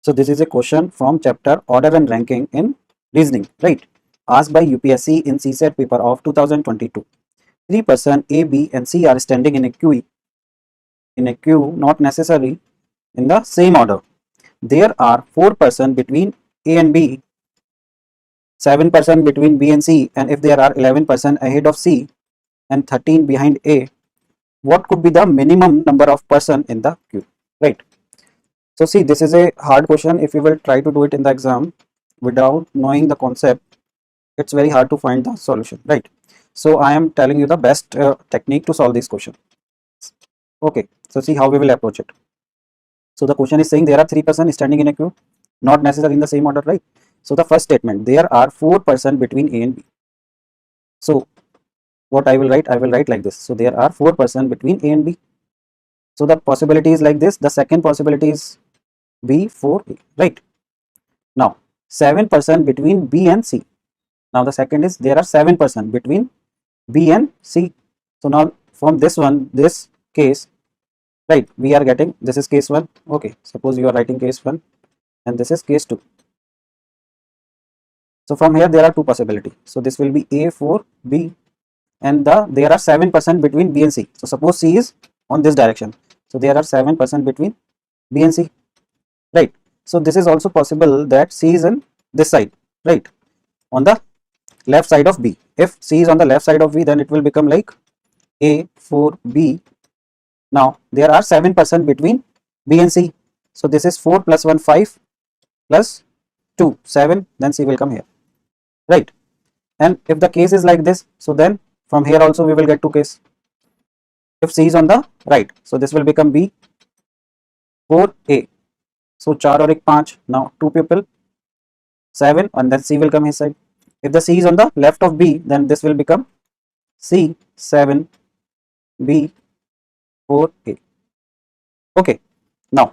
So this is a question from chapter Order and Ranking in Reasoning, right? Asked by UPSC in CSAT paper of 2022. Three persons A, B and C are standing in a queue, not necessarily in the same order. There are four persons between A and B, 7% between B and C, and if there are 11% ahead of C and 13 behind A, what could be the minimum number of person in the queue, right? So see, this is a hard question. If you will try to do it in the exam without knowing the concept, it's very hard to find the solution, right? So I am telling you the best technique to solve this question. Okay, so see how we will approach it. So the question is saying there are three persons standing in a queue, not necessarily in the same order, right? So the first statement, there are four persons between A and B. So what I will write like this. So there are four persons between A and B. So the possibility is like this. The second possibility is B, 4A, right? Now 7% between B and C. Now the second is there are 7% between B and C. So now from this case, right, we are getting, this is case 1. Okay, suppose you are writing case 1 and this is case 2. So from here there are two possibilities. So this will be A, 4, B, and there are 7% between B and C. So suppose C is on this direction. So there are 7% between B and C, right? So this is also possible that C is on this side, right, on the left side of B. If C is on the left side of B, then it will become like A, 4, B. Now there are 7% between B and C. So this is 4 plus 1, 5 plus 2, 7. Then C will come here, right? And if the case is like this, so then from here also we will get two case. If C is on the right, so this will become B, 4A. So 4 और 1 5. Now two people, 7, and then C will come his side. If the C is on the left of B, then this will become C, 7, B, 4A. Okay. Now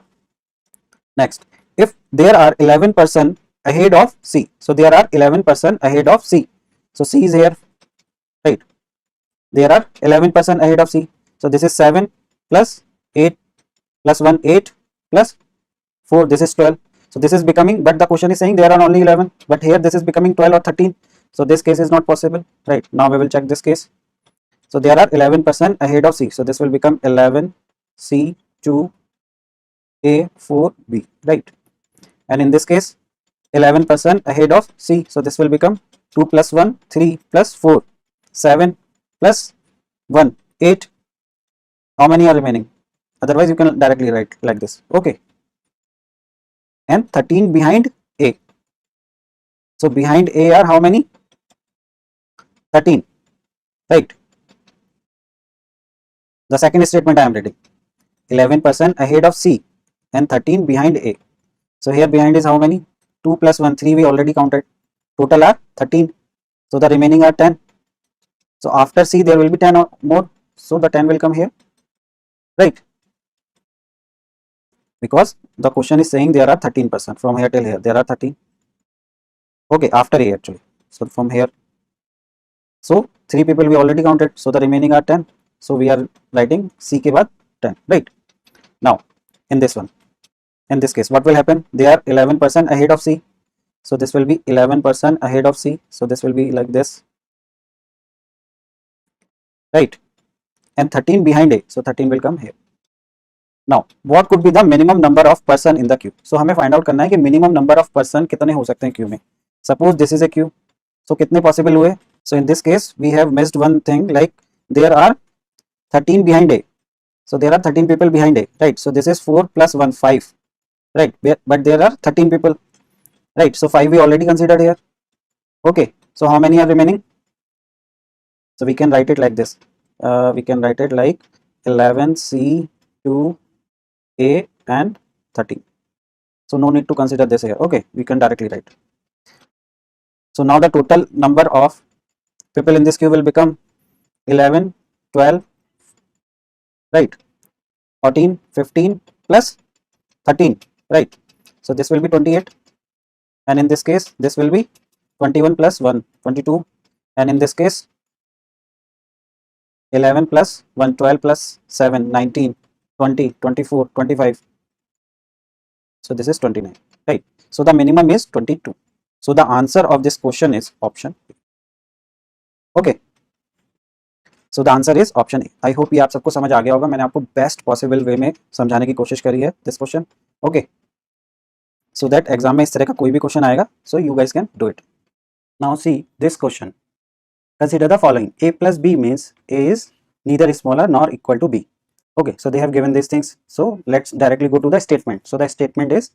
next, if there are 11% ahead of C, so there are 11% ahead of C. So C is here, right? There are 11% ahead of C. So this is 7 plus 8 plus 1, 8 plus 4. This is 12. So this is becoming, but the question is saying there are only 11, but here this is becoming 12 or 13. So this case is not possible, right? Now we will check this case. So there are 11% ahead of C. So this will become 11 C 2 A 4 B, right? And in this case 11% ahead of C. So this will become 2 plus 1 3 plus 4 7 plus 1 8. How many are remaining? Otherwise you can directly write like this. Okay. And 13 behind A. So behind A are how many? 13, right? The second statement I am reading, 11% ahead of C and 13 behind A. So here behind is how many? 2 plus 1, 3 we already counted. Total are 13. So the remaining are 10. So after C there will be 10 or more. So the 10 will come here, right? Because the question is saying there are 13%. From here till here there are 13. Okay, after A actually. So from here. So 3 people we already counted. So the remaining are 10. So we are writing C ke baad 10, right? Now in this one, in this case, what will happen? They are 11% ahead of C. So this will be 11% ahead of C. So this will be like this, right? And 13 behind A. So 13 will come here. Now what could be the minimum number of person in the queue? So हमें find out करना है कि minimum number of person कितने हो सकते हैं queue में. Suppose this is a queue. So कितने possible हुए? So in this case we have missed one thing, like there are 13 behind A. So there are 13 people behind A, right? So this is 4 plus 1, 5, right? But there are 13 people, right? So 5 we already considered here. Okay. So how many are remaining? So we can write it like this. We can write it like 11 C 2 A and 13. So no need to consider this here. Okay, we can directly write. So now the total number of people in this queue will become 11, 12, right? 14, 15 plus 13, right? So this will be 28. And in this case, this will be 21 plus 1, 22. And in this case, 11 plus 1, 12 plus 7, 19, 20, 24, 25. So this is 29, right? So the minimum is 22. So the answer of this question is option A. Okay. So the answer is option A. I hope ये आप सबको समझ आ गया होगा. मैंने आपको best possible way में समझाने की कोशिश करी है this question. Okay, so that exam में इस तरह का कोई भी क्वेश्चन आएगा, so you guys can do it. Now see this question. Consider the following. A plus B means A is neither smaller nor equal to B. Okay, so they have given these things. So let's directly go to the statement. So the statement is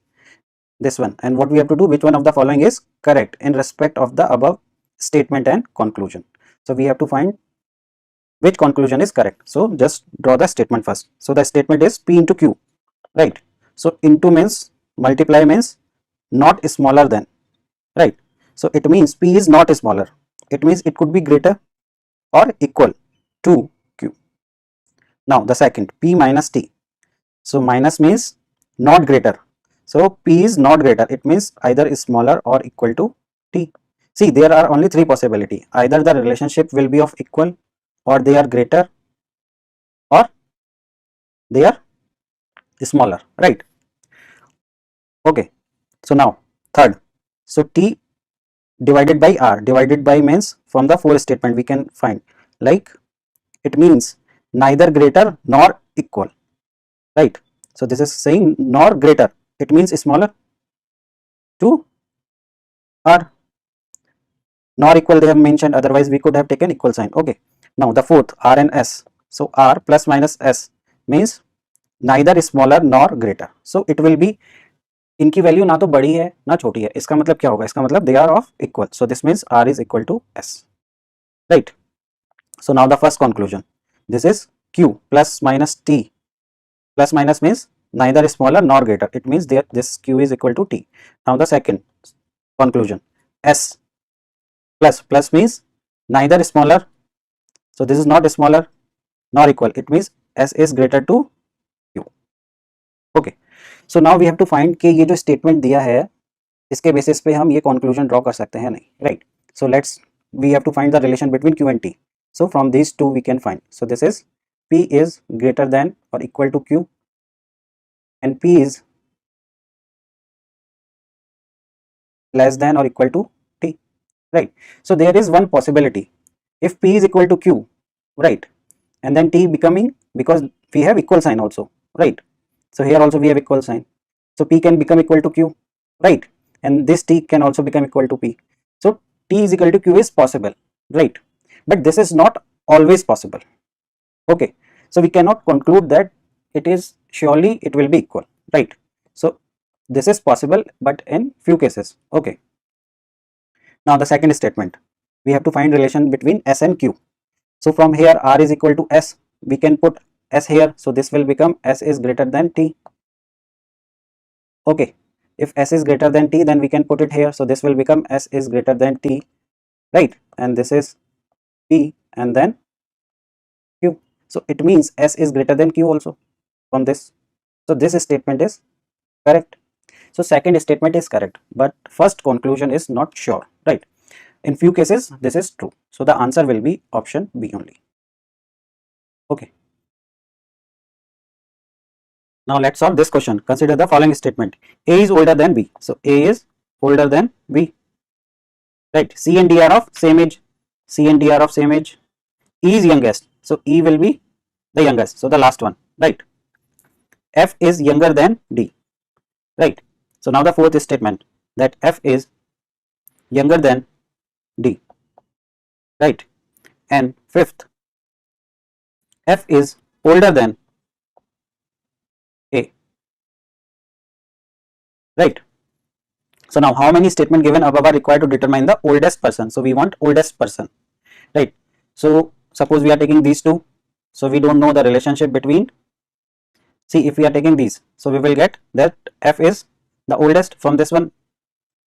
this one, and what we have to do, which one of the following is correct in respect of the above statement and conclusion. So we have to find which conclusion is correct. So just draw the statement first. So the statement is P into Q, right? So into means multiply means not smaller than, right? So it means P is not smaller. It means it could be greater or equal to Q. Now the second, P minus T. So minus means not greater. So P is not greater. It means either is smaller or equal to T. See, there are only three possibilities. Either the relationship will be of equal, or they are greater, or they are smaller, right? Okay. So now third. So T divided by R. Divided by means from the fourth statement we can find, like it means neither greater nor equal, right? So this is saying nor greater. It means smaller to R. Nor equal they have mentioned, otherwise we could have taken equal sign. Okay. Now the fourth, R and S. So R plus minus S means neither smaller nor greater. So it will be इनकी value ना तो बड़ी है ना छोटी है. इसका मतलब क्या होगा? इसका मतलब they are of equal. So this means R is equal to S, right? So now the first conclusion, this is Q plus minus T. Plus minus means neither smaller nor greater. It means that this Q is equal to T. Now the second conclusion, S plus means neither smaller. So this is not smaller nor equal. It means S is greater to Q. Okay. So now we have to find कि ये जो statement दिया है इसके basis पे हम ये conclusion draw कर सकते हैं नहीं, right? So we have to find the relation between Q and T. So from these two we can find. So this is P is greater than or equal to Q, and P is less than or equal to T, right? So there is one possibility. If P is equal to Q, right, and then T becoming, because we have equal sign also, right? So here also we have equal sign. So P can become equal to Q, right? And this T can also become equal to P. So T is equal to Q is possible, right? But this is not always possible. Okay. So we cannot conclude that it is surely it will be equal, right? So this is possible, but in few cases. Okay. Now the second statement, we have to find relation between S and Q. So from here R is equal to S, we can put S here. So this will become S is greater than T. Okay. If S is greater than T, then we can put it here. So this will become S is greater than T, right? And this is P and then Q. So it means S is greater than Q also from this. So this statement is correct. So second statement is correct, but first conclusion is not sure, right? In few cases this is true. So the answer will be option B only. Okay. Now let's solve this question. Consider the following statement. A is older than B. So A is older than B, right? C and D are of same age. C and D are of same age. E is youngest. So E will be the youngest. So the last one, right? F is younger than D, right? So now the fourth statement, that F is younger than D, right? And fifth, F is older than A, right? So now how many statements given above are required to determine the oldest person? So we want oldest person, right? So suppose we are taking these two. So we don't know the relationship between. See, if we are taking these, so we will get that F is the oldest from this one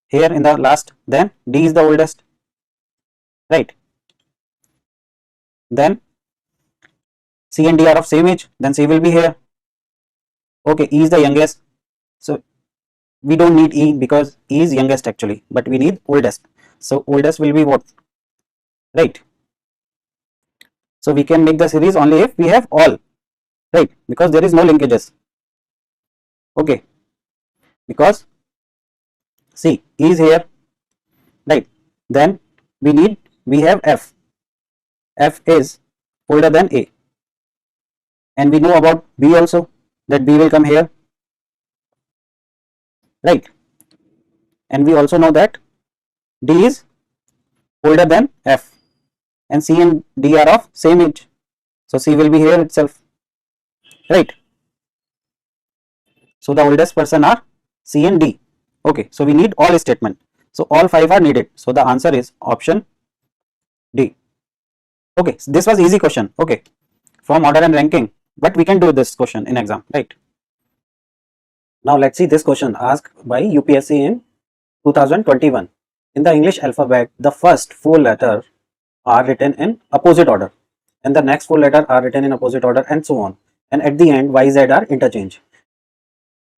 here in the last, then D is the oldest, right? Then C and D are of same age, then C will be here. Okay, E is the youngest. So we don't need E because E is youngest actually, but we need oldest. So oldest will be what? Right. So we can make the series only if we have all, right? Because there is no linkages. Okay. because see E is here, right? Then we have F is older than A, and we know about B also, that B will come here, right? And we also know that D is older than F, and C and D are of same age, so C will be here itself, right? So the oldest person are C and D. Okay, so we need all statement, so all 5 are needed, so the answer is option D. Okay, so this was easy question, okay, from order and ranking, but we can do this question in exam, right? Now let's see this question asked by UPSC in 2021. In the English alphabet, the first 4 letters are written in opposite order, and the next 4 letters are written in opposite order, and so on. And at the end, Y, Z are interchanged.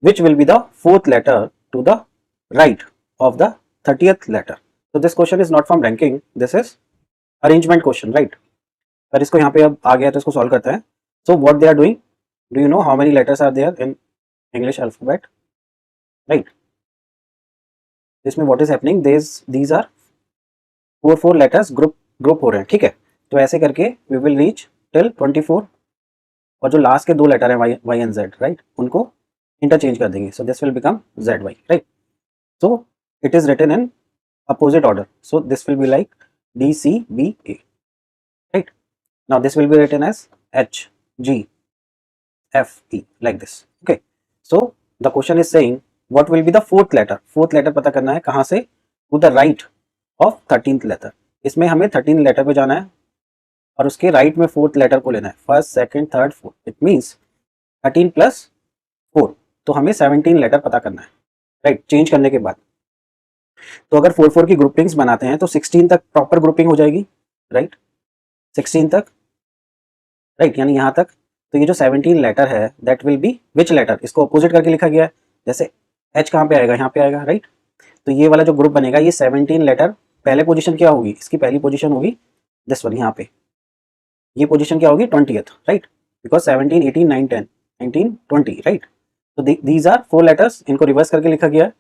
Which will be the 4th letter to the right of the 30th letter? So this question is not from ranking. This is arrangement question, right? पर इसको यहाँ पे अब आ गया तो इसको solve करते हैं. So what they are doing? Do you know how many letters are there in English alphabet? Right? इसमें what is happening? These are 4 letters group हो रहे हैं, ठीक है? तो ऐसे करके we will reach till 24, और जो लास्ट के 2 लेटर हैं Y and Z, राइट, उनको इंटरचेंज कर देंगे. So this will become ZY, right? So it is written in opposite order, so this will be like DCBA, right? Now this will be written as HGFE, like this. Okay, so the question is saying what will be the 4th letter? 4th letter पता करना है कहाँ से? To the right of 13th letter. इसमें हमें 13 letter पे जाना है और उसके राइट में 4th लेटर को लेना है. First, second, third, fourth. It means 13 plus 4, तो हमें 17 लेटर पता करना है, राइट? चेंज करने के बाद तो अगर 4 की ग्रुपिंग्स बनाते हैं तो 16 तक प्रॉपर ग्रुपिंग हो जाएगी, राइट? 16 तक, राइट, यानी यहाँ तक. तो ये जो 17 लेटर है that will be which letter? इसको अपोजिट करके लिखा गया है. जैसे H कहाँ पे आएगा? यहाँ पे आएगा, राइट? तो ये वाला जो ग्रुप बनेगा, ये 17 लेटर, पहले पोजीशन क्या होगी? इसकी पहली पोजीशन होगी दिस वन, यहाँ पे. ये पोजीशन क्या होगी? 20th, right? Because 17, 18, 9, 10, 19, 20, right? तो दीज आर 4 लेटर्स, इनको रिवर्स करके लिखा गया है.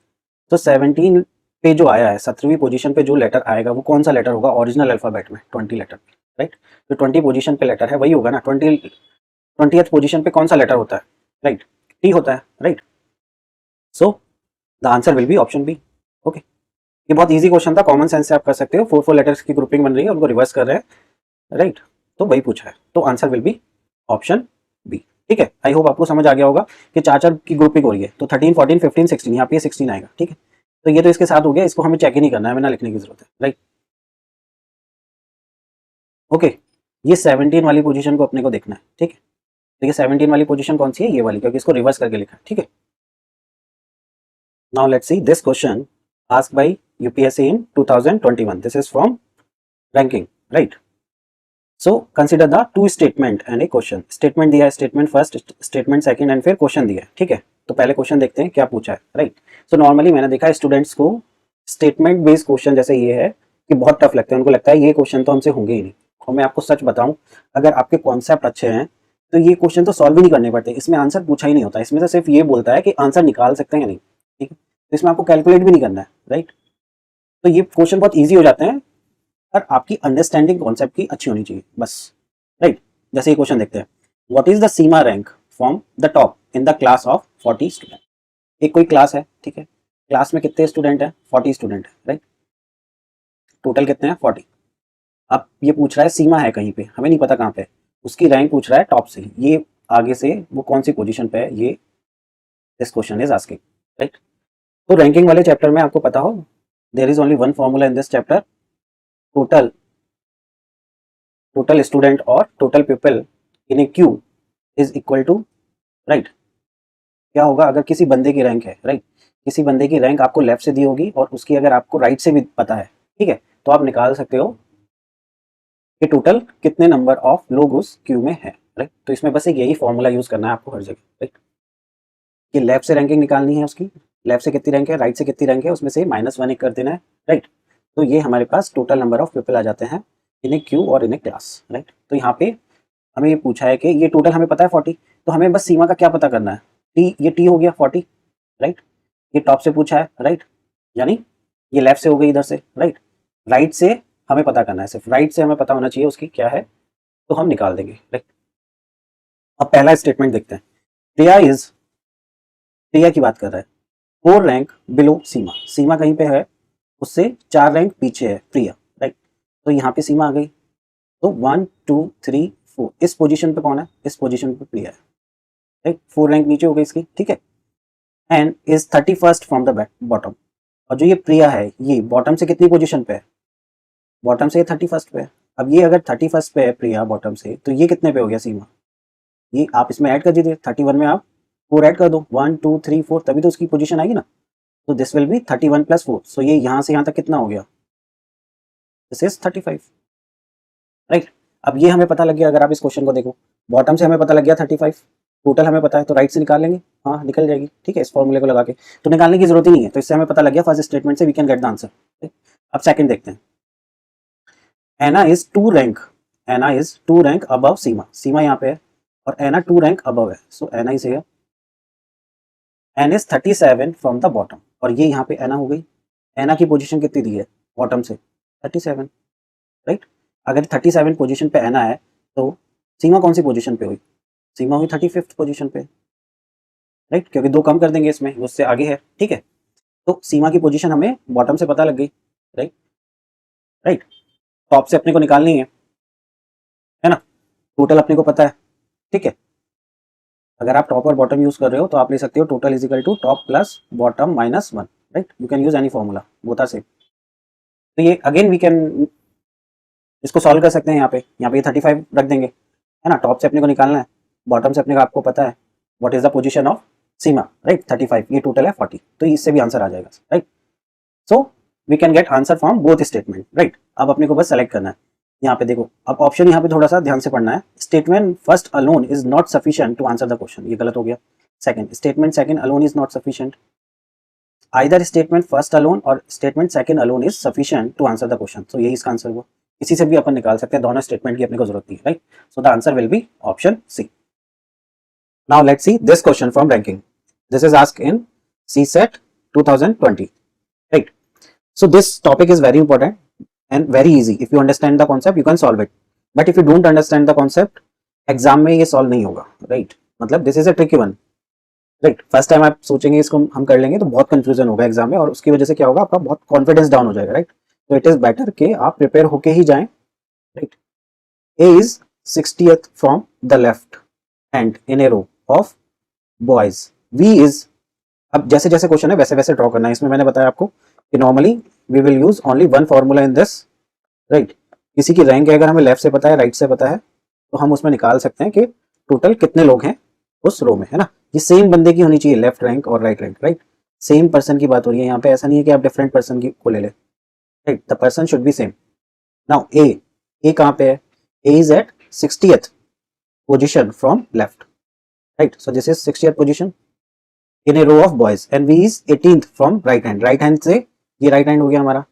तो 17 पे जो आया है, 17वीं पोजीशन पे जो लेटर आएगा वो कौन सा लेटर होगा ओरिजिनल अल्फाबेट में? 20 लेटर, राइट? तो 20 पोजीशन पे लेटर है वही होगा ना. 20th पोजीशन पे कौन सा लेटर होता है? राइट, टी होता है, right? So the answer will be option B. Okay, ये बहुत इजी क्वेश्चन था, कॉमन सेंस से आप कर सकते हो. 4 लेटर्स की ग्रुपिंग बन रही है, उनको रिवर्स कर रहे हैं, राइट? तो वही पूछा है, तो answer will be option B. ठीक है, आई होप आपको समझ आ गया होगा कि 4 की ग्रुपिंग हो रही है. तो 13, 14, 15, 16, यहाँ पे 16 आएगा, ठीक है? तो ये तो इसके साथ हो गया, इसको हमें चेक ही नहीं करना है, हमें ना लिखने की जरूरत है, राइट? ओके, ये 17 वाली पोजीशन को अपने को देखना है, ठीक है? तो ये 17 वाली पोजीशन कौन सी है? ये वाली, क्योंकि इसको रिवर्स करके लिखा है, ठीक है? Now let's see this question asked by UPSC in 2021. This is from ranking, right? So consider the 2 statement and a question. Statement दिया है, statement first, statement second and फिर question दिया है, ठीक है? तो पहले क्वेश्चन देखते हैं क्या पूछा है, राइट? सो नॉर्मली मैंने देखा है स्टूडेंट्स को स्टेटमेंट बेस्ड क्वेश्चन जैसे ये है कि बहुत टफ लगता है, उनको लगता है ये क्वेश्चन तो हमसे होंगे ही नहीं. और मैं आपको सच बताऊं, अगर आपके कॉन्सेप्ट अच्छे हैं तो ये क्वेश्चन तो सॉल्व ही नहीं करने पड़ते. इसमें आंसर पूछा ही नहीं होता, इसमें से सिर्फ ये बोलता है कि आंसर निकाल सकते हैं या नहीं, ठीक है? तो इसमें आपको कैलकुलेट भी नहीं करना है, राइट? तो ये क्वेश्चन बहुत ईजी हो जाते हैं, पर आपकी अंडरस्टैंडिंग कॉन्सेप्ट की अच्छी होनी चाहिए, बस, राइट? जैसे ये क्वेश्चन देखते हैं, what is the Seema rank from the top in the class of 40 student. एक कोई क्लास है, ठीक है? क्लास में कितने स्टूडेंट हैं? 40 स्टूडेंट है, राइट? टोटल कितने हैं? 40. अब ये पूछ रहा है सीमा है कहीं पे, हमें नहीं पता कहाँ पे, उसकी रैंक पूछ रहा है टॉप से, ये आगे से वो कौन सी पोजीशन पे है, ये this question is asking, right? तो रैंकिंग वाले चैप्टर में आपको पता हो, there is only one formula in this chapter, total student और total people in a queue is equal to, right? क्या होगा अगर किसी बंदे की रैंक है, राइट? किसी बंदे की रैंक आपको लेफ्ट से दी होगी और उसकी अगर आपको राइट से भी पता है, ठीक है, तो आप निकाल सकते हो कि टोटल कितने नंबर ऑफ लोग उस क्यू में है, राइट? तो इसमें बस एक यही फॉर्मूला यूज करना है आपको हर जगह, राइट? कि लेफ्ट से रैंकिंग निकालनी है उसकी, लेफ्ट से कितनी रैंक है, राइट से कितनी रैंक है, उसमें से -1 कर देना है, राइट? तो ये हमारे पास टोटल नंबर ऑफ पीपल आ जाते हैं इन ए क्यू और इन ए क्लास, राइट? तो यहाँ पे हमें ये पूछा है कि ये टोटल हमें पता है 40, तो हमें बस सीमा का क्या पता करना है? टी, ये टी हो गया 40, राइट? ये टॉप से पूछा है, राइट, यानी ये लेफ्ट से हो गई इधर से, राइट, राइट से हमें पता करना है, सिर्फ राइट से हमें पता होना चाहिए उसकी क्या है, तो हम निकाल देंगे, राइट। अब पहला स्टेटमेंट देखते हैं। प्रिया की बात कर रहा है, 4 रैंक बिलो सीमा, सीमा कहीं पे है, उससे 4 रैंक पीछे है प्रिया, राइट। तो यहाँ पे सीमा आ गई, तो 1 2 3 4 इस पोजीशन पे कौन है, इस पोजीशन पे प्रिया है, राइट, 4 रैंक नीचे हो गई इसकी, ठीक है। And is 31st from the bottom, और जो ये प्रिया है ये बॉटम से कितनी पोजीशन पे है, बॉटम से 31st पे है। अब ये अगर 31st पे है प्रिया बॉटम से, तो ये कितने पे हो गया सीमा, ये आप इसमें ऐड कर दीजिए, 31 में आप 4 ऐड कर दो, 1 2 3 4, तभी तो उसकी पोजीशन आएगी ना। तो दिस विल बी 31 + 4, सो ये यहाँ से यहाँ तक कितना हो गया, दिस इज 35, राइट। अब ये हमें पता लग गया, अगर आप इस क्वेश्चन को देखो, बॉटम से हमें पता लग गया 35, टोटल हमें पता है, तो राइट से निकाल लेंगे, हाँ निकल जाएगी, ठीक है, इस फॉर्मूले को लगा के, तो निकालने की जरूरत ही नहीं है, तो इससे हमें पता लग गया फर्स्ट स्टेटमेंट से we can get the answer. अब सेकंड देखते हैं। Anna is 2 rank, Anna is 2 rank above Seema, Seema यहाँ पे है और एना 2 रैंक अबव है, so Anna is here. N is 37 from the bottom, और ये यहाँ पे एना हो गई, एना की पोजीशन कितनी दी है बॉटम से 37, राइट। अगर 37 पोजीशन पे एना है, तो सीमा कौन सी पोजीशन पे हुई, सीमा हुई 35th पोजीशन पे, राइट, क्योंकि 2 कम कर देंगे इसमें, उससे आगे है, ठीक है। तो सीमा की पोजीशन हमें बॉटम से पता लग गई, राइट, राइट, टॉप से अपने को निकालनी है ना, टोटल अपने को पता है, ठीक है। अगर आप टॉप और बॉटम यूज कर रहे हो तो आप ले सकते हो total is equal to top plus bottom -1, right, you can use any formula, both are same. तो ये अगेन वी कैन इसको सॉल्व कर सकते हैं, यहाँ पे 35 रख देंगे, है ना, टॉप से अपने को निकालना है, बॉटम से अपने को आपको पता है what is the position of Seema, right, 35, ये टोटल है 40, तो इससे भी आंसर आ जाएगा, right. So we can get answer from both statement, right. अब अपने को बस सेलेक्ट करना है, यहाँ पे देखो, अब ऑप्शन यहाँ पे थोड़ा सा ध्यान से पढ़ना है, statement first alone is not sufficient to answer the question, ये गलत हो गया। Second, statement second alone is not sufficient, either statement first alone और statement second alone is sufficient to answer the question, तो यही इसका आंसर हुआ। इसी से भी अपन निकाल सकते हैं, दोनों स्टेटमेंट की अपने को जरूरत नहीं है, right. So the answer will be option C. Now let's see this question from ranking, this is asked in CSET 2020, right? So this topic is very important and very easy. If you understand the concept, you can solve it. But if you don't understand the concept, exam में ये solve नहीं होगा, right, मतलब this is a tricky one, right. First time आप सोचेंगे इसको हम कर लेंगे तो बहुत कंफ्यूजन होगा एग्जाम में, और उसकी वजह से क्या होगा, आपका बहुत कॉन्फिडेंस डाउन हो जाएगा, राइट। तो इट इज बेटर कि आप प्रिपेयर होके ही जाएं, right. A is 60th from the left hand in a row of boys, V is, अब जैसे जैसे क्वेश्चन है वैसे वैसे ड्रॉ करना है, इसमें मैंने बताया आपको कि normally we will use only one formula in this, right. किसी की रैंक अगर हमें लेफ्ट से पता है राइट से पता है, तो हम उसमें निकाल सकते हैं कि टोटल कितने लोग हैं उस रो में, है ना। ये सेम बंदे की होनी चाहिए, लेफ्ट रैंक और right rank, right, same person की बात हो रही है यहाँ पे, ऐसा नहीं है कि आप डिफरेंट पर्सन की को ले ले, right, the person should be same. Now A कहाँ पे है, A is at 60th position from left, right, so this is 60th position in a row of boys, and V is 18th from right hand, right hand से ये right hand हो गया हमारा,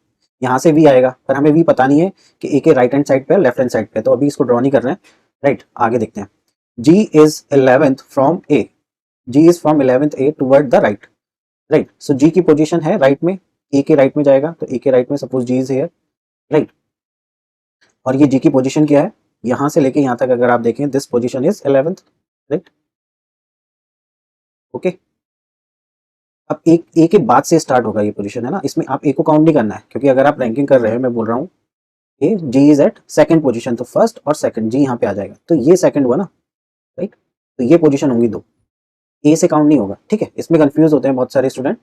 यहाँ से वी आएगा, पर हमें वी पता नहीं है कि ए के राइट हैंड साइड पे लेफ्ट हैंड साइड पे, तो अभी इसको ड्रॉ नहीं कर रहे हैं, राइट। आगे देखते हैं, G is 11th from A, G is from 11th A toward the right, right, so G की पोजीशन है राइट में, ए के राइट में जाएगा, तो ए के राइट में suppose G is here, right, और ये G की पोजीशन क्या है, यहाँ से लेके यहाँ तक अगर आप देखें this position is 11th, right, okay. अब ए के बाद से स्टार्ट होगा ये पोजीशन, है ना, इसमें आप ए को काउंट नहीं करना है, क्योंकि अगर आप रैंकिंग कर रहे हैं, मैं बोल रहा हूँ A, G is at second position, तो फर्स्ट और सेकंड G यहाँ पे आ जाएगा, तो ये सेकंड हुआ ना, राइट, तो ये पोजीशन होंगी 2, ए से काउंट नहीं होगा, ठीक है। इसमें कंफ्यूज होते हैं बहुत सारे स्टूडेंट,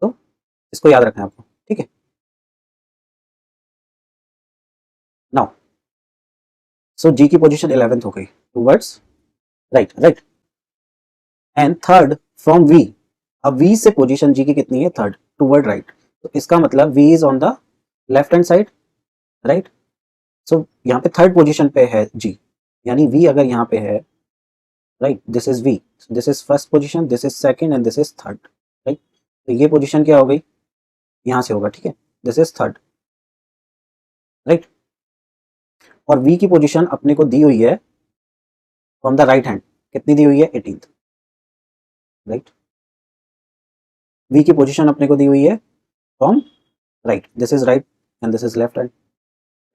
तो इसको याद रखना है आपको, ठीक है। नाउ सो G की पोजीशन 11th हो गई towards right, right, and third from V, अब V से पोजीशन G की कितनी है, थर्ड टुवर्ड राइट, तो इसका मतलब V is on the left hand side, right, so यहाँ पे थर्ड पोजीशन पे है G, यानी V अगर यहाँ पे है, right, this is V, this is first position, this is second and this is third, right, तो ये पोजीशन क्या हो गई, यहाँ से होगा, ठीक है, दिस इज थर्ड, राइट, और V की पोजीशन अपने को दी हुई है फ्रॉम द राइट हैंड, कितनी दी हुई है, 18th, राइट। V की पोजीशन अपने को दी हुई है from right, this is right and this is left hand,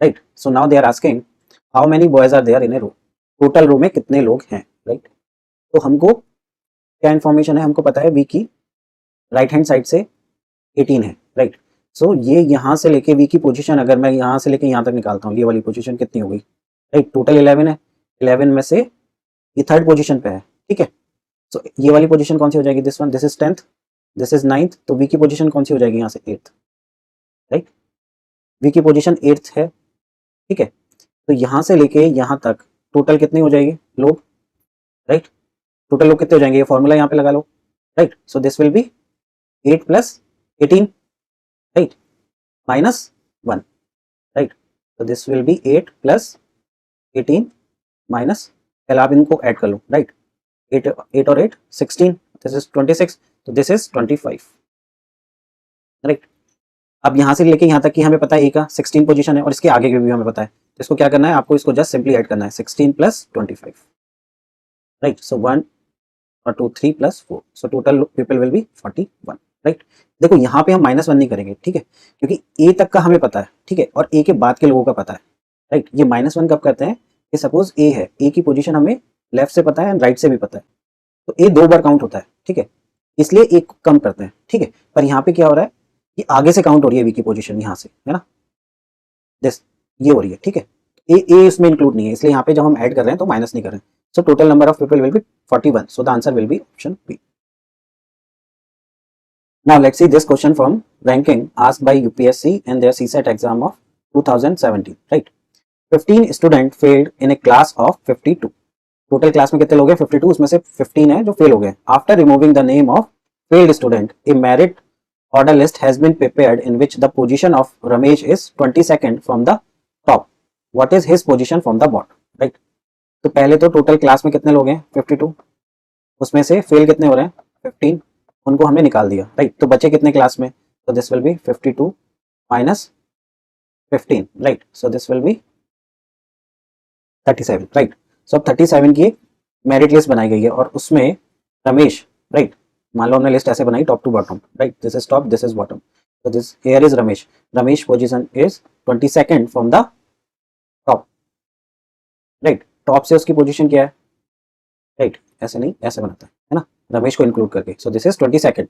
right. So now they are asking how many boys are there in a row, total row में कितने लोग हैं, राइट. तो हमको क्या इन्फॉर्मेशन है, हमको पता है V की राइट हैंड साइड से 18 है, राइट. सो ये यहाँ से लेके V की पोजीशन अगर मैं यहाँ से लेके यहाँ तक निकालता हूँ, ये वाली पोजीशन कितनी हो गई, राइट. टोटल 11 है, 11 में से ये थर्ड पोजीशन पे है, ठीक है. सो ये वाली पोजीशन कौन सी हो जाएगी, this one, this is 10th, this is 9th, तो V की पोजीशन कौन सी हो जाएगी यहाँ से 8th, राइट. V की पोजीशन 8th है, ठीक है. तो यहाँ से लेके यहाँ तक टोटल कितने हो जाएंगे लोग, राइट. टोटल लोग कितने हो जाएंगे, ये फॉर्मूला यहाँ पे लगा लो, right. So this will be 8 plus 18, right, minus 1, right. तो this will be 8 plus 18 minus, पहले आप इनको ऐड कर लो, राइट. 8 और 8 16, दिस इज 26, तो दिस इज 25, राइट. अब यहाँ से लेके यहाँ तक की हमें पता है A का 16 पोजीशन है और इसके आगे की भी हमें पता है, तो इसको क्या करना है, आपको इसको जस्ट सिंपली ऐड करना है, 16 प्लस 25, राइट. सो 1 और 2 3 plus 4, so total people will be 41, right. देखो यहाँ पे हम -1 नहीं करेंगे, ठीक है, क्योंकि A तक का हमें पता है, ठीक है, और A के बाद के लोगों का पता है, राइट. ये -1 कब करते हैं कि सपोज A है, A की पोजीशन हमें लेफ्ट से पता है एंड राइट से भी पता है, तो A 2 बार काउंट होता है, ठीक है, इसलिए एक कम करते हैं, ठीक है. पर यहाँ पे क्या हो रहा है, ये आगे से काउंट हो रही है V की पोजीशन यहाँ से, है ना, दिस ये हो रही है, ठीक है. ए इसमें इंक्लूड नहीं है, इसलिए यहाँ पे जब हम ऐड कर रहे हैं तो माइनस नहीं कर रहे हैं. So total number of people will be 41, so the answer will be option B. Now let's see this question from ranking asked by UPSC and their CSAT exam of 2017, right. 15 student failed in a class of 52, total class में कितने लोग हैं 52, उसमें से 15 है जो fail हो गए. After removing the name of failed student, A merit order list has been prepared in which the position of Ramesh is 22nd from the top. What is his position from the bottom? Right? तो पहले तो total class में कितने लोग हैं 52, उसमें से fail कितने हो रहे हैं 15, उनको हमने निकाल दिया, राइट. तो बचे कितने क्लास में, तो this will be 52 minus 15, right. So this will be 37, right. So अब 37 की एक मेरिट लिस्ट बनाई गई है और उसमें रमेश, राइट, मान लो हमने लिस्ट ऐसे बनाई top to bottom, right. This is top, this is bottom, so this here is Ramesh. Ramesh position is 22nd from the top, right. Top से उसकी पोजीशन क्या है, राइट, ऐसे नहीं ऐसे बनाता है ना, रमेश को इंक्लूड करके. सो दिस इज 22nd,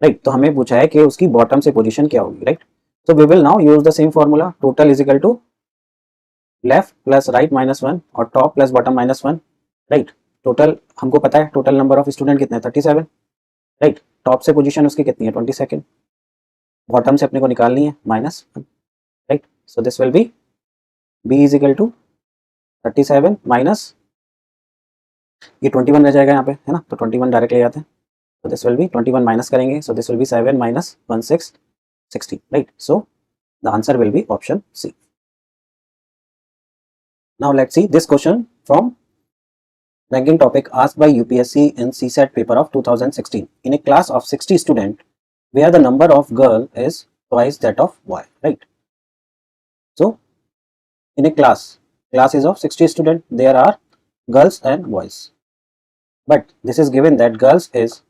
राइट. तो हमें पूछा है कि उसकी बॉटम से पोजीशन क्या होगी, right. So we will now use the same formula, total is equal to left plus right -1 और top plus bottom -1, right. Total हमको पता है टोटल नंबर ऑफ स्टूडेंट कितने हैं 37, राइट. टॉप से पोजीशन उसकी कितनी है 22nd, बॉटम से अपने को निकालनी है -1, right. So this will be B is equal to 37 minus ये 21 रह जाएगा यहाँ पे, है ना, तो 21 डायरेक्ट ले जाते हैं. तो दिस विल बी 21 माइनस करेंगे, सो this will B 7 minus 16 60, right. So the answer will be option C. Now let's see this question from ranking topic asked by UPSC in CSAT paper of 2016 in a class of 60 student where the number of girl is twice that of boy, right. So in a class is of 60 student, there are girls and boys, but this is given that girls is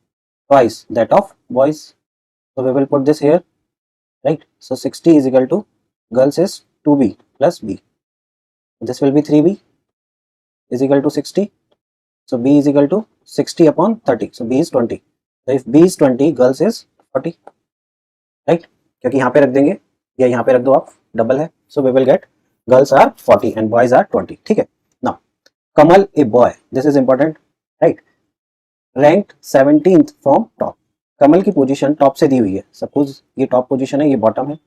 twice that of boys, so we will put this here, right. So 60 is equal to girls is 2b plus b, this will be 3b is equal to 60. So B is equal to 60 upon 30. So B is 20. So if B is 20, girls is 40, right? क्योंकि यहाँ पे रख देंगे या यहाँ पे रख दो आप, डबल है. So we will get girls are 40 and boys are 20. ठीक है. Now Kamal, a boy. This is important, right? Ranked 17th from top. कमल की पोजीशन टॉप से दी हुई है. सपोज ये टॉप पोजीशन है, ये बॉटम है,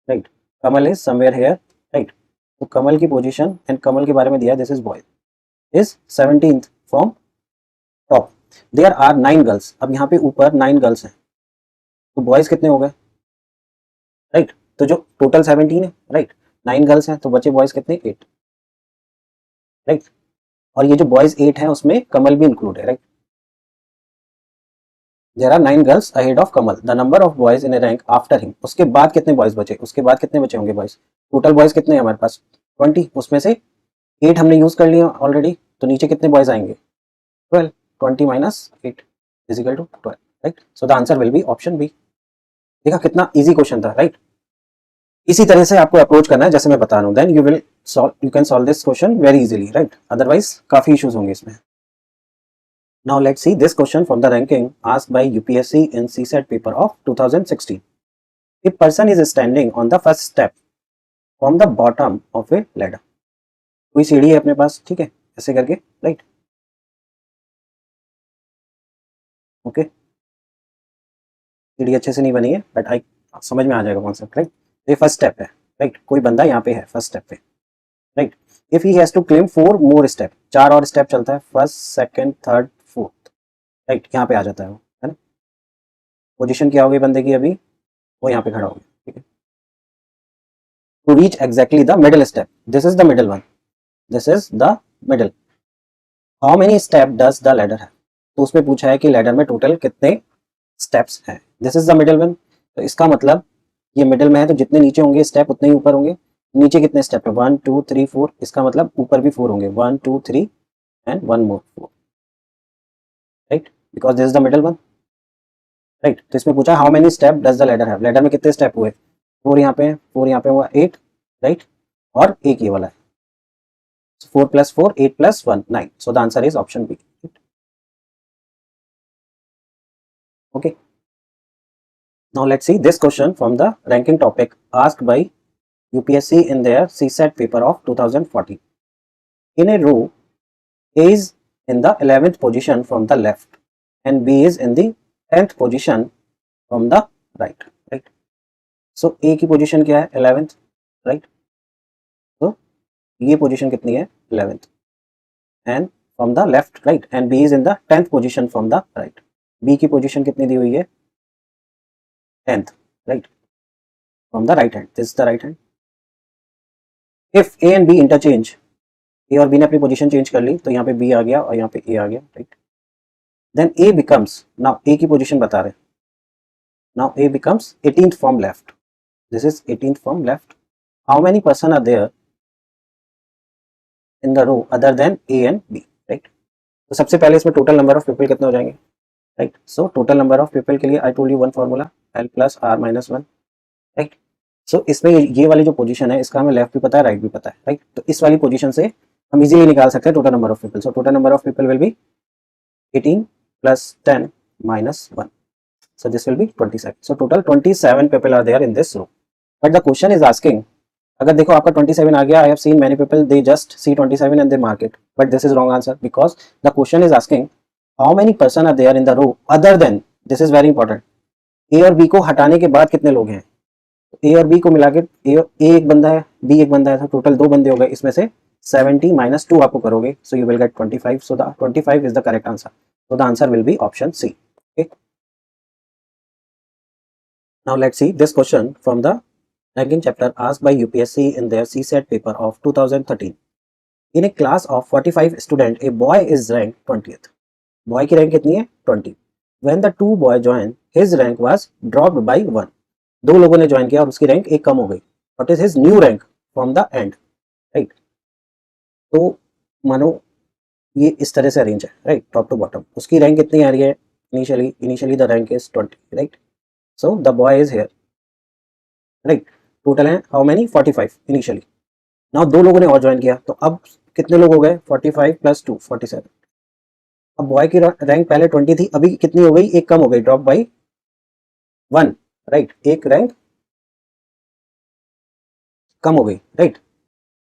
right. Kamal is somewhere here, right. तो कमल की पोजीशन एंड कमल के बारे में दिया, this is boy, is 17th from top. There are 9 girls. अब यहाँ पे ऊपर 9 गर्ल्स हैं, तो बॉयज कितने हो गए, राइट. तो जो टोटल 17 है, राइट, 9 गर्ल्स हैं, तो बचे बॉयज कितने 8, राइट. और ये जो बॉयज 8 हैं उसमें कमल भी इंक्लूड है, right. There are 9 girls ahead of Kamal, the number of boys in a rank after him. उसके बाद कितने बॉयज बचे, उसके बाद कितने बचे होंगे बॉयज, टोटल बॉयज कितने हैं हमारे पास 20, उसमें से 8 हमने यूज कर लिया ऑलरेडी, तो नीचे कितने बॉयज आएंगे 12, 20 minus 8 is equal to 12, right. So the answer will be option B. देखा कितना इजी क्वेश्चन था, राइट. इसी तरह से आपको अप्रोच करना है जैसे मैं बता रहा हूँ, then you can solve this question very easily, right. Otherwise काफी इश्यूज होंगे इसमें. Now let's see this question from the ranking asked by UPSC in CSAT paper of 2016. A person is standing on the first step from the bottom of a ladder. कोई सीढ़ी है अपने पास, ठीक है, ऐसे करके, राइट. ओके, सीढ़ी अच्छे से नहीं बनी है बट आई समझ में आ जाएगा कॉन्सेप्ट, राइट. ये फर्स्ट स्टेप है, राइट. कोई बंदा यहाँ पे है फर्स्ट स्टेप पे, right. If he has to claim 4 more step, 4 और स्टेप चलता है, first, second, third, fourth, right. यहाँ पे आ जाता है वो, है ना. पोजीशन क्या होगी बंदे की अभी, वो यहाँ पे खड़ा होगा, ठीक है. To reach exactly the middle step, this is the middle one, this is the middle. How many step does the ladder है, तो उसमें पूछा है कि लैडर में टोटल कितने स्टेप्स हैं. This is the middle one, तो इसका मतलब ये मिडिल में है तो जितने नीचे होंगे स्टेप उतने ही ऊपर होंगे. नीचे कितने स्टेप है, 1 2 3 4, इसका मतलब ऊपर भी 4 होंगे, 1 2 3 and 1 more 4, right, because this is the middle one, right. तो इसमें पूछा how many step does the ladder have, ladder में कितने स्टेप हुए, 4 यहाँ पे, 4 यहाँ पे हुआ 8, राइट. और एक ये वाला है, 4 + 4 8 + 1 9. So the answer is option B. Okay. Now let's see this question from the ranking topic asked by UPSC in their CSAT paper of 2014. In a row, A is in the 11th position from the left and B is in the 10th position from the right. Right. So A की position क्या है, 11th, right. तो ये position कितनी है, 11th, and from the left, right, and B is in the 10th position from the right. B की position कितनी दी हुई है, 10th, right, from the right hand. This is the right hand. If A and B interchange, A और B ने अपनी position change कर ली तो यहाँ पे B आ गया और यहाँ पे A आ गया, right. Then A becomes, now A की पोजीशन बता रहे, now A becomes 18th from left. This is 18th from left. How many person are there in the row other than A and B, right. तो सबसे पहले इसमें total number of people कितने हो जाएंगे, right. So total number of people के लिए I told you one formula, L + R - 1, right. So इसमें ये वाली जो पोजीशन है इसका हमें लेफ्ट भी पता है, राइट भी पता है, राइट. तो इस वाली पोजीशन से हम इजीली निकाल सकते हैं total number of people. So total number of people will B 18 + 10 - 1. So this will be 27. So total 27 people are there in this row. But the question is asking, अगर देखो आपका 27 आ गया, I have seen many people they just see 27 and they mark it. But this is wrong answer because the question is asking how many person are there in the row other than, this is very important, A और B को हटाने के बाद कितने लोग हैं. A और B को मिला के A एक बंदा है, B एक बंदा है, तो टोटल 2 बंदे हो गए. इसमें से 70 - 2 आपको करोगे, so you will get 25. So the 25 is the correct answer. So the answer will be option C. Okay. Now let's see this question from the ranking chapter asked by UPSC in their CSAT paper of 2013. In a class of 45 students, a boy is ranked 20th. Boy की rank कितनी है, 20. When the two boys joined, his rank was dropped by 1. दो लोगों ने join किया और उसकी rank एक कम हो गई. What is his new rank from the end, right? तो मानो ये इस तरह से अरेंज है, राइट, टॉप टू बॉटम. उसकी रैंक कितनी आ रही है initially the rank is 20, right. So the boy is here, right. Total है हाउ मेनी, 45 इनिशियली. नाउ दो लोगों ने और ज्वाइन किया तो अब कितने लोग हो गए, 45 + 2 47. अब बॉय की रैंक पहले 20 थी, अभी कितनी हो गई, एक कम हो गई, ड्रॉप बाई 1, राइट. एक रैंक कम हो गई, राइट.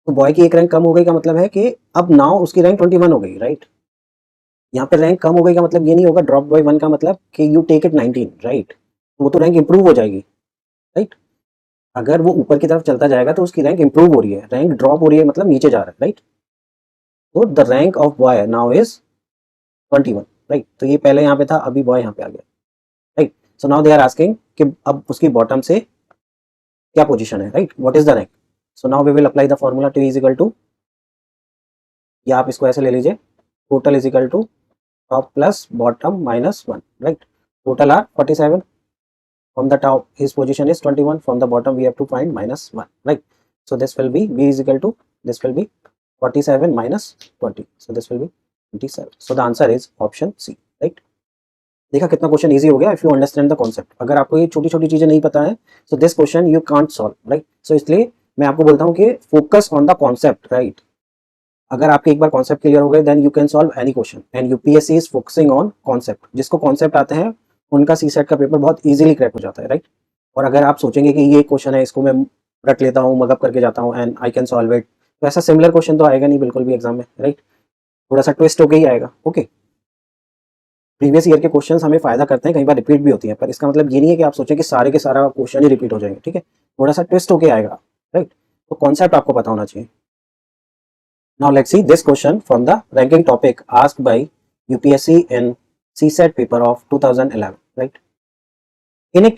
तो बॉय की एक रैंक कम हो गई का मतलब है कि अब नाउ उसकी रैंक 21 हो गई, राइट. यहाँ पे रैंक कम हो गई का मतलब ये नहीं होगा ड्रॉप बाई 1 का मतलब कि यू टेक इट 19, राइट. वो तो रैंक इंप्रूव हो जाएगी, राइट. अगर वो ऊपर की तरफ चलता जाएगा तो उसकी रैंक इंप्रूव हो रही है, रैंक ड्रॉप हो रही है मतलब नीचे जा रहा है, राइट. तो the rank of boy now is 21, right. तो ये पहले यहाँ पे था, अभी बॉय यहाँ पे आ गया, right. So now they are asking कि अब उसकी बॉटम से क्या पोजीशन है, right, what is the rank. So now we will apply the formula T is equal to, या आप इसको ऐसे ले लीजिए, total is equal to top plus bottom -1, right. Total are 47. From the top his position is 21, from the bottom we have to find -1, right. So this will be B is equal to, this will be 47 - 20, so this will be 27. So the answer is option C, right. देखा कितना question easy हो गया if you understand the concept. अगर आपको ये छोटी छोटी चीजें नहीं पता है so this question you can't solve, right. So इसलिए मैं आपको बोलता हूँ कि focus on the concept, right. अगर आपके एक बार कॉन्सेप्ट क्लियर हो गए then you can solve any question and UPSC is focusing on concept. जिसको कॉन्सेप्ट आते हैं उनका सी सेट का पेपर बहुत इजीली क्रैक हो जाता है, राइट। और अगर आप सोचेंगे कि ये क्वेश्चन है इसको मैं रट लेता हूँ, मगअप करके जाता हूँ and I can solve it, तो ऐसा सिमिलर क्वेश्चन तो आएगा नहीं बिल्कुल भी एग्जाम में, राइट। थोड़ा सा ट्विस्ट होके ही आएगा, ओके। प्रीवियस ईयर के क्वेश्चंस हमें फायदा करते हैं, कई बार रिपीट भी होती है, पर इसका मतलब ये नहीं है कि आप सोचें कि सारे के सारा क्वेश्चन ही रिपीट हो जाएंगे, ठीक है। थोड़ा सा ट्विस्ट होके आएगा, राइट। तो कॉन्सेप्ट आपको पता होना चाहिए। Now let's see this question from the ranking topic asked by UPSC in CSET paper of 2011, right? In a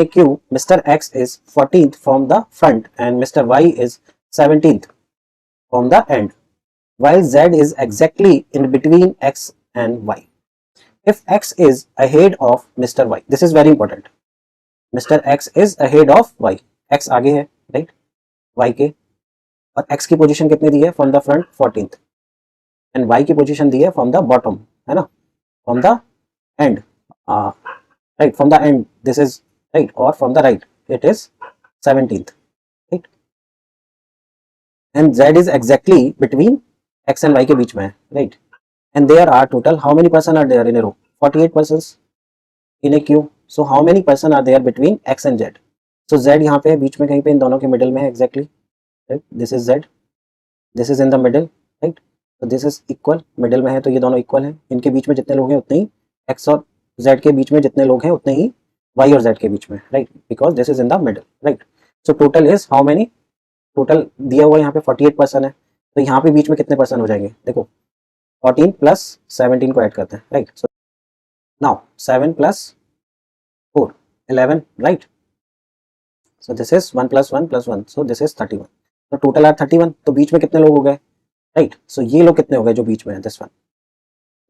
queue, Mr. X is 14th from the front and Mr. Y is 17th from the end, while Z is exactly in between X and Y. If X is ahead of Mr. Y, this is very important. Mr. X is ahead of Y. X आगे है, right? Y के, और x की position कितनी दी है from the front 14th and y की position दी है फ्रॉम द बॉटम, है ना, from the end, right, from the end this is right, और from the right it is 17th, right. And z is exactly between x and y के बीच में है, right. And there are total how many person are there in a row, 48 persons in a queue. So how many person are there between x and z। सो z यहाँ पे बीच में कहीं पे इन दोनों के मिडिल में है exactly, right? This is Z, this is in the middle, right? So this is equal, middle में है तो ये दोनों equal हैं। इनके बीच में जितने लोग हैं उतने ही X और Z के बीच में जितने लोग हैं उतने ही Y और Z के बीच में, right? Because this is in the middle, right? So total is how many? Total दिया हुआ यहाँ पे 48 पर्सन है, तो यहाँ पे बीच में कितने पर्सन हो जाएंगे, देखो 14 प्लस 17 को ऐड करते हैं, right. So now 7 plus 4 11, right. So this is 1 plus 1 plus 1, so this is 31। तो टोटल आर 31, तो बीच में कितने लोग हो गए, राइट। सो ये लोग कितने हो गए जो बीच में है, this one,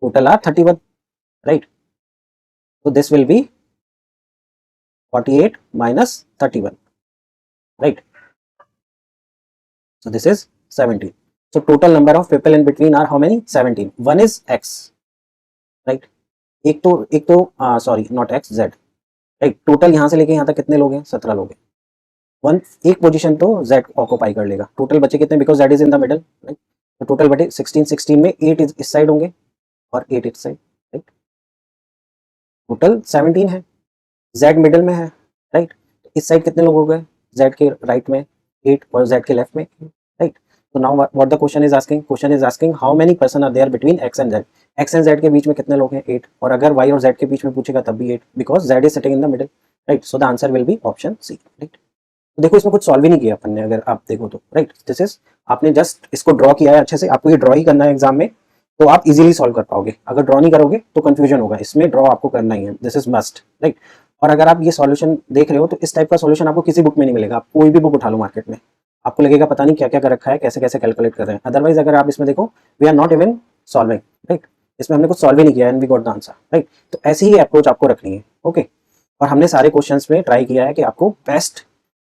total are 31, right. तो this will be 48 minus 31, right. So this is 17। So total number of people in between are how many, 17। One is x, right. एक तो sorry not x, z, right. Total यहाँ से लेके यहाँ तक कितने लोग हैं, 17 लोग हैं। वन एक पोजीशन तो Z ऑक्यूपाई कर लेगा, टोटल बचे कितने, because Z is in the middle, right. तो टोटल बटे 16 में 8 इस साइड होंगे और 8 इस साइड, राइट। टोटल 17 है, Z मिडल में है, राइट। इस साइड कितने लोग हो गए, Z के राइट में 8 और Z के लेफ्ट में 8, राइट। तो now what the question is asking how many person are there between X and Z। X and Z के बीच में कितने लोग हैं, 8, और अगर Y और Z के बीच में पूछेगा तब भी 8, because Z is sitting in the middle, right. So the answer will be option C, right. देखो इसमें कुछ सॉल्व ही नहीं किया अपन ने, अगर आप देखो तो, राइट। दिस इज आपने जस्ट इसको ड्रॉ किया है अच्छे से, आपको ये ड्रॉ ही करना है एग्जाम में, तो आप इजीली सॉल्व कर पाओगे। अगर ड्रॉ नहीं करोगे तो कंफ्यूजन होगा, इसमें ड्रॉ आपको करना ही है, दिस इज मस्ट, राइट। और अगर आप ये सॉल्यूशन देख रहे हो तो इस टाइप का सॉल्यूशन आपको किसी बुक में नहीं मिलेगा। आप कोई भी बुक उठा लो मार्केट में, आपको लगेगा पता नहीं क्या क्या कर रखा है, कैसे कैसे कैलकुलेट कर रहे हैं। अदरवाइज अगर आप इसमें देखो, we are not even solving, right. इसमें हमने कुछ सॉल्व ही नहीं किया and we got the answer, right. तो ऐसी ही अप्रोच आपको रखनी है, ओके। और हमने सारे क्वेश्चंस में ट्राई किया है कि आपको बेस्ट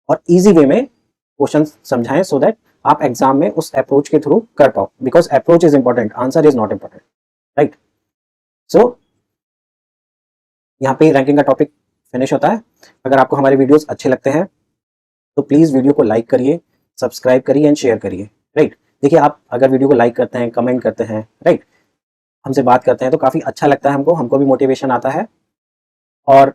और इजी वे में क्वेश्चन समझाएं, सो दैट आप एग्जाम में उस अप्रोच के थ्रू कर पाओ, because approach is important, answer is not important, right. So यहाँ पे रैंकिंग का टॉपिक फिनिश होता है। अगर आपको हमारे वीडियोस अच्छे लगते हैं तो प्लीज वीडियो को लाइक करिए, सब्सक्राइब करिए एंड शेयर करिए, राइट। देखिए आप अगर वीडियो को लाइक करते हैं, कमेंट करते हैं, राइट, हमसे बात करते हैं तो काफी अच्छा लगता है हमको भी मोटिवेशन आता है, और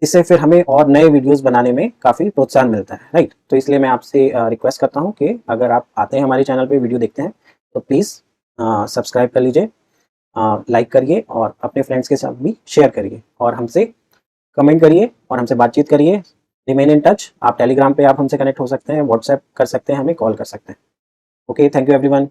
इससे फिर हमें और नए वीडियोस बनाने में काफ़ी प्रोत्साहन मिलता है, राइट। तो इसलिए मैं आपसे रिक्वेस्ट करता हूं कि अगर आप आते हैं हमारे चैनल पे वीडियो देखते हैं तो प्लीज़ सब्सक्राइब कर लीजिए, लाइक करिए और अपने फ्रेंड्स के साथ भी शेयर करिए, और हमसे कमेंट करिए और हमसे बातचीत करिए। Remain in touch. आप टेलीग्राम पे आप हमसे कनेक्ट हो सकते हैं, व्हाट्सएप कर सकते हैं, हमें कॉल कर सकते हैं। Okay, thank you everyone.